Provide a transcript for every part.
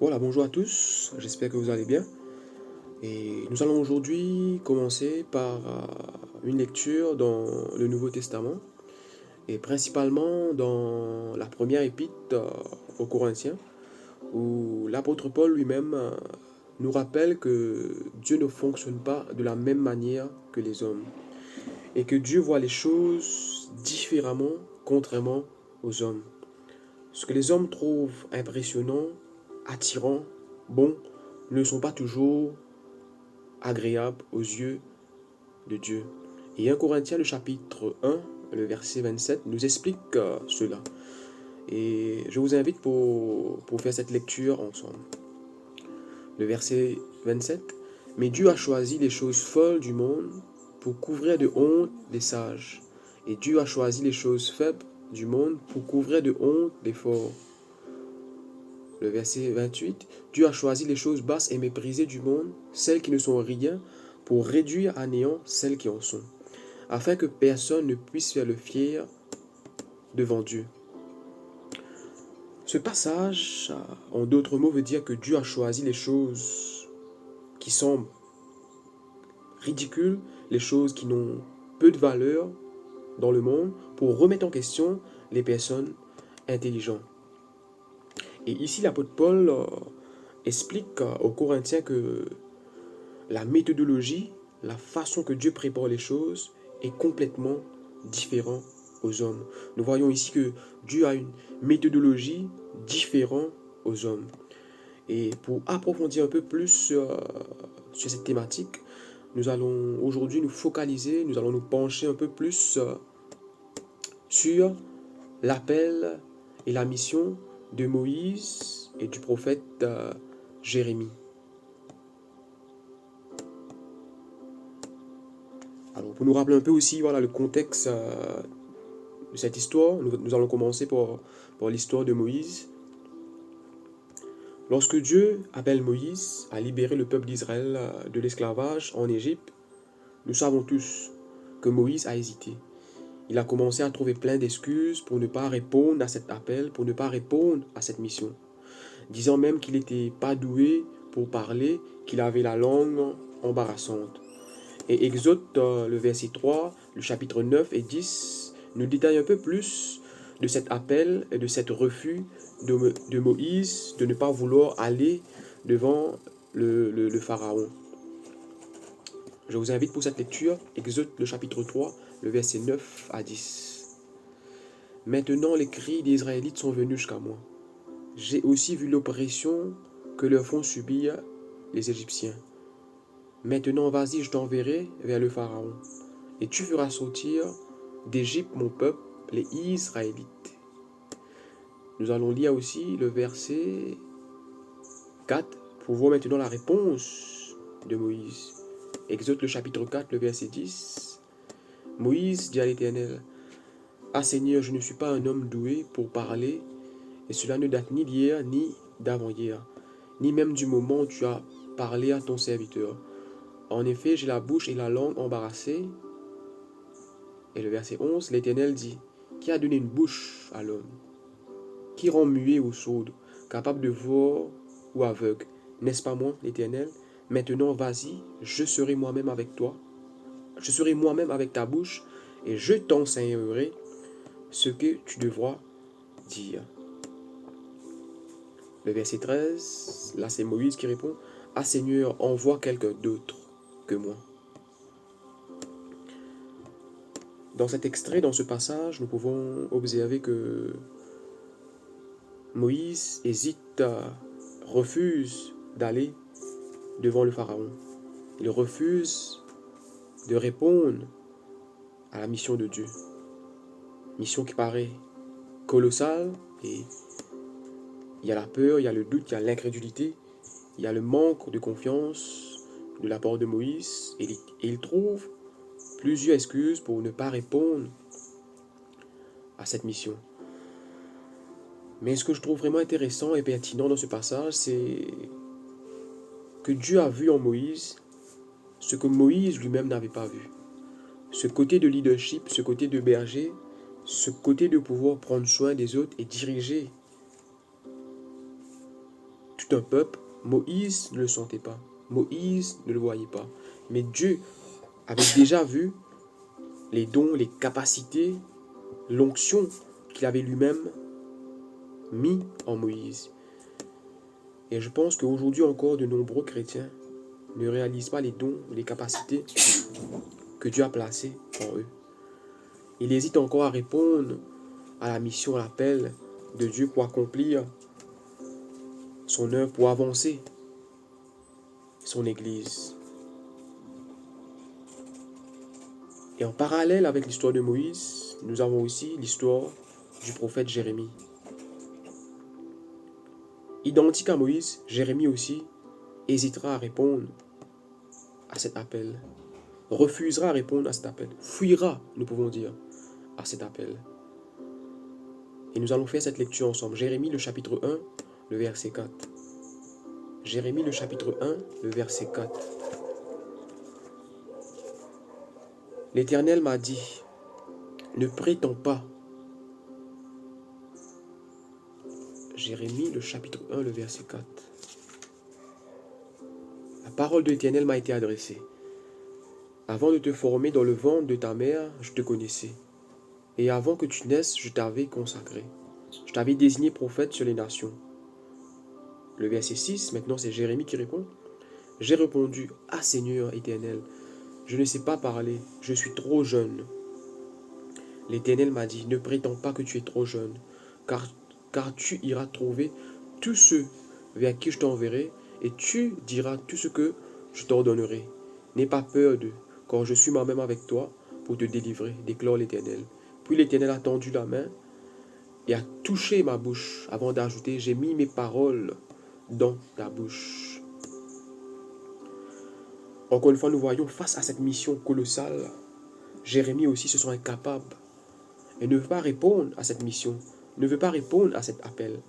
Voilà, bonjour à tous, j'espère que vous allez bien. Et nous allons aujourd'hui commencer par une lecture dans le Nouveau Testament, et principalement dans la première épître aux Corinthiens, où l'apôtre Paul lui-même nous rappelle que Dieu ne fonctionne pas de la même manière que les hommes, et que Dieu voit les choses différemment, contrairement aux hommes. Ce que les hommes trouvent impressionnant, attirant, bon, ne sont pas toujours agréables aux yeux de Dieu. Et 1 Corinthiens, le chapitre 1, le verset 27, nous explique cela. Et je vous invite pour faire cette lecture ensemble. Le verset 27. Mais Dieu a choisi les choses folles du monde pour couvrir de honte les sages. Et Dieu a choisi les choses faibles du monde pour couvrir de honte les forts. Le verset 28, Dieu a choisi les choses basses et méprisées du monde, celles qui ne sont rien, pour réduire à néant celles qui en sont, afin que personne ne puisse faire le fier devant Dieu. Ce passage, en d'autres mots, veut dire que Dieu a choisi les choses qui semblent ridicules, les choses qui n'ont peu de valeur dans le monde, pour remettre en question les personnes intelligentes. Et ici, l'apôtre Paul explique aux Corinthiens que la méthodologie, la façon que Dieu prépare les choses est complètement différente aux hommes. Nous voyons ici que Dieu a une méthodologie différente aux hommes. Et pour approfondir un peu plus sur cette thématique, nous allons aujourd'hui nous focaliser, nous allons nous pencher un peu plus sur l'appel et la mission de Moïse et du prophète Jérémie. Alors, pour nous rappeler un peu aussi voilà, le contexte de cette histoire, nous allons commencer par l'histoire de Moïse. Lorsque Dieu appelle Moïse à libérer le peuple d'Israël de l'esclavage en Égypte, nous savons tous que Moïse a hésité. Il a commencé à trouver plein d'excuses pour ne pas répondre à cet appel, pour ne pas répondre à cette mission, disant même qu'il n'était pas doué pour parler, qu'il avait la langue embarrassante. Et Exode, le verset 3, le chapitre 9 et 10, nous détaille un peu plus de cet appel et de cet refus de Moïse de ne pas vouloir aller devant le Pharaon. Je vous invite pour cette lecture, Exode, le chapitre 3, le verset 9 à 10. Maintenant les cris des Israélites sont venus jusqu'à moi. J'ai aussi vu l'oppression que leur font subir les Égyptiens. Maintenant, vas-y, je t'enverrai vers le Pharaon, et tu feras sortir d'Égypte mon peuple, les Israélites. Nous allons lire aussi le verset 4 pour voir maintenant la réponse de Moïse. Exode le chapitre 4, le verset 10. Moïse dit à l'Éternel, ah Seigneur, je ne suis pas un homme doué pour parler, et cela ne date ni d'hier ni d'avant-hier, ni même du moment où tu as parlé à ton serviteur. En effet, j'ai la bouche et la langue embarrassées. Et le verset 11, l'Éternel dit, qui a donné une bouche à l'homme? Qui rend muet ou sourd, capable de voir ou aveugle? N'est-ce pas moi, l'Éternel? Maintenant, vas-y, je serai moi-même avec toi. Je serai moi-même avec ta bouche, et je t'enseignerai ce que tu devras dire. Le verset 13, là c'est Moïse qui répond, ah Seigneur, envoie quelqu'un d'autre que moi. Dans cet extrait, dans ce passage, nous pouvons observer que Moïse hésite, refuse d'aller devant le Pharaon. Il refuse de répondre à la mission de Dieu. Mission qui paraît colossale, et il y a la peur, il y a le doute, il y a l'incrédulité, il y a le manque de confiance de la part de Moïse, et il trouve plusieurs excuses pour ne pas répondre à cette mission. Mais ce que je trouve vraiment intéressant et pertinent dans ce passage, c'est que Dieu a vu en Moïse ce que Moïse lui-même n'avait pas vu. Ce côté de leadership, ce côté de berger, ce côté de pouvoir prendre soin des autres et diriger tout un peuple. Moïse ne le sentait pas. Moïse ne le voyait pas. Mais Dieu avait déjà vu les dons, les capacités, l'onction qu'il avait lui-même mis en Moïse. Et je pense qu'aujourd'hui encore, de nombreux chrétiens ne réalisent pas les dons, les capacités que Dieu a placées en eux. Ils hésitent encore à répondre à la mission, à l'appel de Dieu pour accomplir son œuvre, pour avancer son Église. Et en parallèle avec l'histoire de Moïse, nous avons aussi l'histoire du prophète Jérémie. Identique à Moïse, Jérémie aussi hésitera à répondre à cet appel, refusera à répondre à cet appel, fuira, nous pouvons dire, à cet appel. Et nous allons faire cette lecture ensemble. Jérémie, le chapitre 1, le verset 4. Jérémie, le chapitre 1, le verset 4. L'Éternel m'a dit, ne prétends pas. Jérémie, le chapitre 1, le verset 4. La parole de l'Éternel m'a été adressée. Avant de te former dans le ventre de ta mère, je te connaissais. Et avant que tu naisses, je t'avais consacré. Je t'avais désigné prophète sur les nations. Le verset 6, maintenant c'est Jérémie qui répond. J'ai répondu, ah Seigneur éternel, je ne sais pas parler, je suis trop jeune. L'Éternel m'a dit, ne prétends pas que tu es trop jeune, car tu iras trouver tous ceux vers qui je t'enverrai, et tu diras tout ce que je t'ordonnerai. N'aie pas peur d'eux, car je suis moi-même avec toi pour te délivrer, déclare l'Éternel. Puis l'Éternel a tendu la main et a touché ma bouche, avant d'ajouter, j'ai mis mes paroles dans ta bouche. Encore une fois, nous voyons face à cette mission colossale, Jérémie aussi se sent incapable et ne veut pas répondre à cette mission, ne veut pas répondre à cet appel.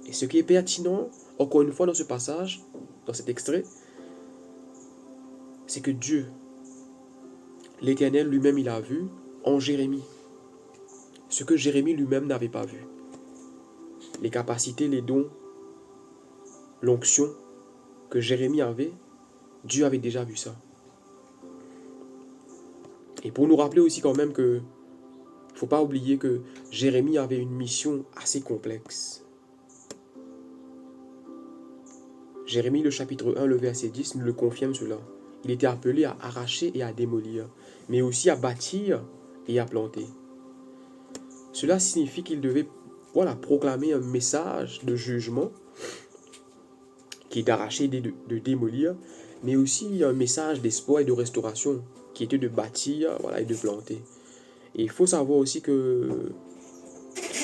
Et ce qui est pertinent, encore une fois dans ce passage, dans cet extrait, c'est que Dieu, l'Éternel lui-même, il a vu en Jérémie ce que Jérémie lui-même n'avait pas vu. Les capacités, les dons, l'onction que Jérémie avait, Dieu avait déjà vu ça. Et pour nous rappeler aussi quand même que il ne faut pas oublier que Jérémie avait une mission assez complexe. Jérémie, le chapitre 1, le verset 10, nous le confirme cela. Il était appelé à arracher et à démolir, mais aussi à bâtir et à planter. Cela signifie qu'il devait proclamer un message de jugement, qui est d'arracher et de démolir, mais aussi un message d'espoir et de restauration, qui était de bâtir et de planter. Et il faut savoir aussi que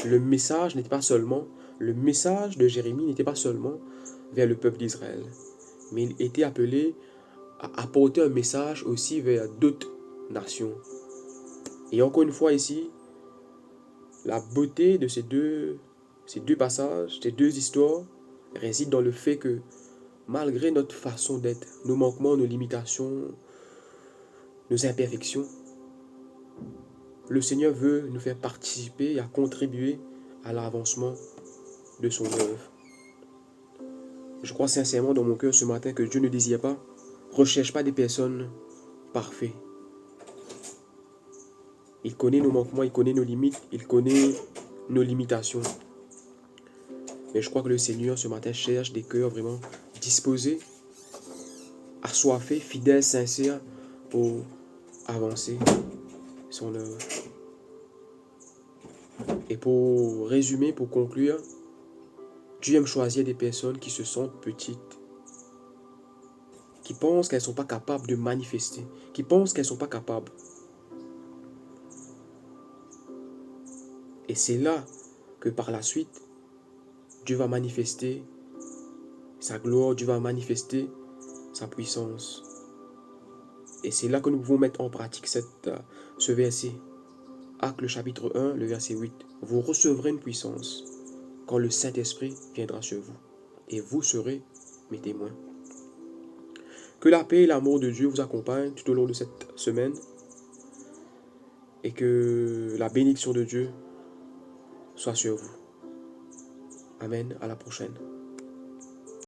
le message de Jérémie n'était pas seulement vers le peuple d'Israël, mais il était appelé à apporter un message aussi vers d'autres nations. Et encore une fois ici, la beauté de ces deux passages, ces deux histoires, réside dans le fait que malgré notre façon d'être, nos manquements, nos limitations, nos imperfections, le Seigneur veut nous faire participer et à contribuer à l'avancement de son œuvre. Je crois sincèrement dans mon cœur ce matin que Dieu ne désire pas, recherche pas des personnes parfaites. Il connaît nos manquements, il connaît nos limites, il connaît nos limitations. Mais je crois que le Seigneur ce matin cherche des cœurs vraiment disposés, assoiffés, fidèles, sincères pour avancer son œuvre. Et pour résumer, pour conclure, Dieu aime choisir des personnes qui se sentent petites, qui pensent qu'elles ne sont pas capables de manifester, qui pensent qu'elles ne sont pas capables. Et c'est là que par la suite, Dieu va manifester sa gloire, Dieu va manifester sa puissance. Et c'est là que nous pouvons mettre en pratique ce verset. Actes le chapitre 1, le verset 8. Vous recevrez une puissance quand le Saint-Esprit viendra sur vous. Et vous serez mes témoins. Que la paix et l'amour de Dieu vous accompagnent tout au long de cette semaine. Et que la bénédiction de Dieu soit sur vous. Amen. À la prochaine.